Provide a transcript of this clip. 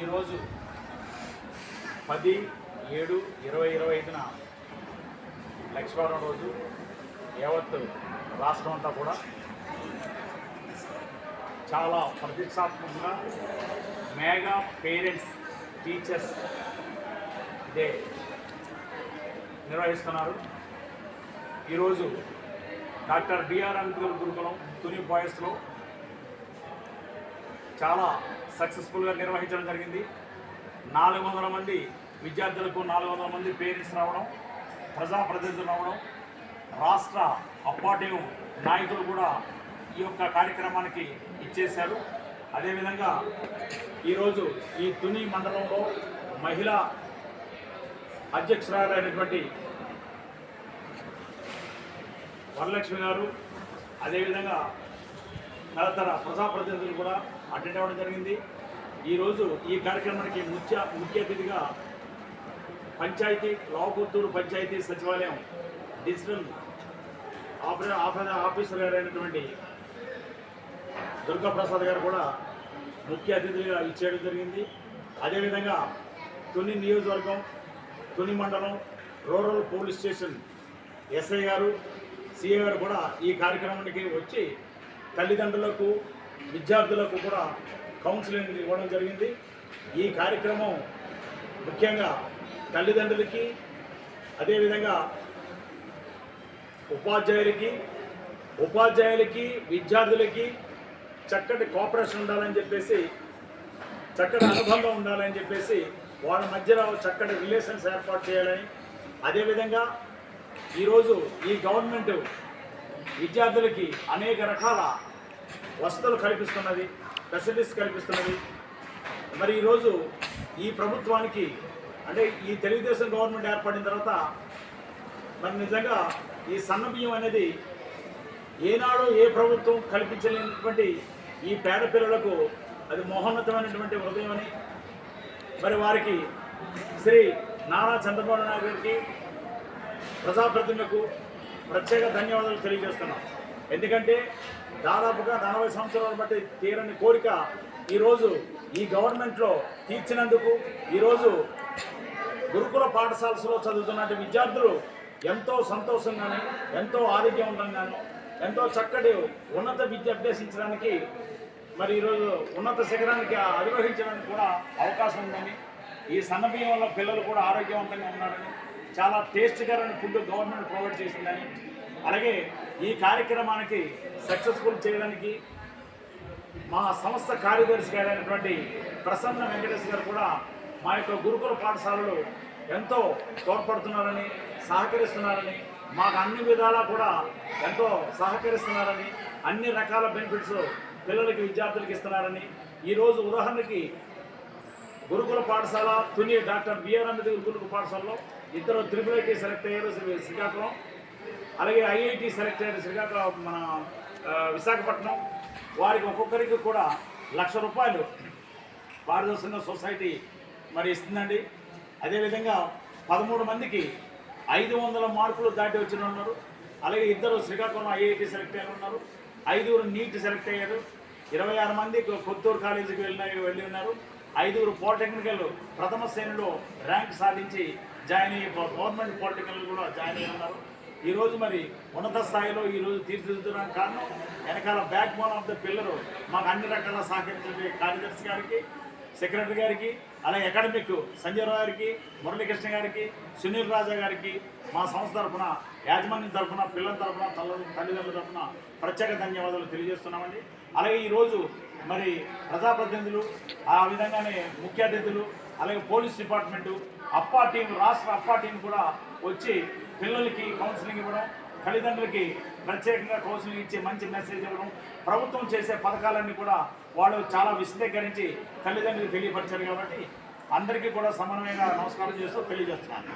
ఈరోజు 10/7/2025 లక్ష్మీవారం రోజు యావత్ రాష్ట్రం అంతా కూడా చాలా ప్రతిష్టాత్మకంగా మెగా పేరెంట్స్ టీచర్స్ డే నిర్వహిస్తున్నారు. ఈరోజు డాక్టర్ బిఆర్ అంబేద్కర్ గురుకులం తుని బాయ్స్లో చాలా సక్సెస్ఫుల్గా నిర్వహించడం జరిగింది. 400 మంది విద్యార్థులకు 400 మంది పేరెంట్స్ రావడం, ప్రజాప్రతినిధులు రావడం, రాష్ట్ర అప్పాటివ్ నాయకులు కూడా ఈ యొక్క కార్యక్రమానికి ఇచ్చేశారు. అదేవిధంగా ఈరోజు ఈ తుని మండలంలో మహిళా అధ్యక్షురాలైనటువంటి వరలక్ష్మి గారు, అదేవిధంగా తదితర ప్రజాప్రతినిధులు కూడా అటెండ్ అవ్వడం జరిగింది. ఈరోజు ఈ కార్యక్రమానికి ముఖ్య అతిథిగా పంచాయతీ లావుకొత్తూరు పంచాయతీ సచివాలయం డిజిటల్ ఆఫీసర్ గారైనటువంటి దుర్గాప్రసాద్ గారు కూడా ముఖ్య అతిథిగా ఇచ్చేయడం జరిగింది. అదేవిధంగా తుని నియోజకవర్గం, తుని మండలం రూరల్ పోలీస్ స్టేషన్ ఎస్ఐ గారు, సిఐ గారు కూడా ఈ కార్యక్రమానికి వచ్చి తల్లిదండ్రులకు, విద్యార్థులకు కూడా కౌన్సిలింగ్ ఇవ్వడం జరిగింది. ఈ కార్యక్రమం ముఖ్యంగా తల్లిదండ్రులకి, అదేవిధంగా ఉపాధ్యాయులకి విద్యార్థులకి చక్కటి కోఆపరేషన్ ఉండాలని చెప్పేసి, చక్కటి అనుబంధం ఉండాలని చెప్పేసి, వాళ్ళ మధ్యలో చక్కటి రిలేషన్స్ ఏర్పాటు చేయాలని, అదేవిధంగా ఈరోజు ఈ గవర్నమెంట్ విద్యార్థులకి అనేక రకాల వసతులు కల్పిస్తున్నది, ఫెసిలిటీస్ కల్పిస్తున్నది. మరి ఈరోజు ఈ ప్రభుత్వానికి అంటే ఈ తెలుగుదేశం గవర్నమెంట్ ఏర్పడిన తర్వాత మరి నిజంగా ఈ సన్నబియ్యం అనేది ఏనాడు ఏ ప్రభుత్వం కల్పించలేనటువంటి ఈ పేద పిల్లలకు అది మహోన్నతమైనటువంటి హృదయం అని మరి వారికి శ్రీ నారా చంద్రబాబు నాయుడు గారికి, ప్రజాప్రతినిధులకు ప్రత్యేక ధన్యవాదాలు తెలియజేస్తున్నాం. ఎందుకంటే దాదాపుగా 40 సంవత్సరాలు బట్టి తీరని కోరిక ఈరోజు ఈ గవర్నమెంట్లో తీర్చినందుకు ఈరోజు గురుకుల పాఠశాలలో చదువుతున్నటువంటి విద్యార్థులు ఎంతో సంతోషంగాను, ఎంతో ఆరోగ్యవంతంగాను, ఎంతో చక్కటి ఉన్నత విద్య అభ్యసించడానికి మరి ఈరోజు ఉన్నత శిఖరానికి అధిరోహించడానికి కూడా అవకాశం ఉందని, ఈ సన్నబియ్యం వల్ల పిల్లలు కూడా ఆరోగ్యవంతంగా ఉన్నారని, చాలా టేస్ట్కరమైన ఫుడ్ గవర్నమెంట్ ప్రొవైడ్ చేసిందని, అలాగే ఈ కార్యక్రమానికి సక్సెస్ఫుల్ చేయడానికి మా సంస్థ కార్యదర్శి గారైనటువంటి ప్రసన్న వెంకటేష్ గారు కూడా మా యొక్క గురుకుల పాఠశాలలు ఎంతో తోడ్పడుతున్నారని, సహకరిస్తున్నారని, మాకు అన్ని విధాలా కూడా ఎంతో సహకరిస్తున్నారని, అన్ని రకాల బెనిఫిట్స్ పిల్లలకి విద్యార్థులకు ఇస్తున్నారని, ఈరోజు ఉదాహరణకి గురుకుల పాఠశాల తుని డాక్టర్ బిఆర్ అంబేద్కర్ గురుకుల పాఠశాలలో 2 IIT సెలెక్ట్ అయ్యారు శ్రీకాకుళం, అలాగే IIT సెలెక్ట్ అయ్యారు శ్రీకాకుళం మన విశాఖపట్నం. వారికి ఒక్కొక్కరికి కూడా ₹1,00,000 పారదర్శకంగా సొసైటీ మరి ఇస్తుందండి. అదేవిధంగా 13 మందికి 500 మార్కులు దాటి వచ్చిన ఉన్నారు. అలాగే 2 శ్రీకాకుళం IIT సెలెక్ట్ అయిన ఉన్నారు, 5 నీట్ సెలెక్ట్ అయ్యారు, 26 మంది కొత్తూరు కాలేజీకి వెళ్ళి ఉన్నారు, 5 పాలిటెక్నికల్ ప్రథమ శ్రేణిలో ర్యాంక్ సాధించి జాయిన్ అయ్యి గవర్నమెంట్ పాలిటెక్నికల్ కూడా జాయిన్ అయ్యి ఉన్నారు. ఈరోజు మరి ఉన్నత స్థాయిలో ఈరోజు తీర్చిదిద్దడానికి కారణం వెనకాల బ్యాక్ బోన్ ఆఫ్ ద పిల్లలు మాకు అన్ని రకాల సహకరించే కార్యదర్శి గారికి, సెక్రటరీ గారికి, అలాగే అకాడమిక్ సంజయ్ రావు గారికి, మురళీకృష్ణ గారికి, సునీల్ రాజా గారికి మా సంస్థ తరఫున, యాజమాన్యం తరఫున, పిల్లల తరఫున, తల్లిదండ్రుల తరఫున ప్రత్యేక ధన్యవాదాలు తెలియజేస్తున్నామండి. అలాగే ఈరోజు మరి ప్రజాప్రతినిధులు, ఆ విధంగానే ముఖ్య అతిథులు, అలాగే పోలీస్ డిపార్ట్మెంటు, అప్పా టీం, రాష్ట్ర అప్పా టీం కూడా వచ్చి పిల్లలకి కౌన్సిలింగ్ ఇవ్వడం, తల్లిదండ్రులకి ప్రత్యేకంగా కౌన్సిలింగ్ ఇచ్చే మంచి మెసేజ్ ఇవ్వడం, ప్రభుత్వం చేసే పథకాలన్నీ కూడా వాళ్ళు చాలా విశదీకరించి తల్లిదండ్రులకు తెలియపరిచారు. కాబట్టి అందరికీ కూడా సమన్వయంగా నమస్కారం చేస్తూ తెలియజేస్తున్నాను.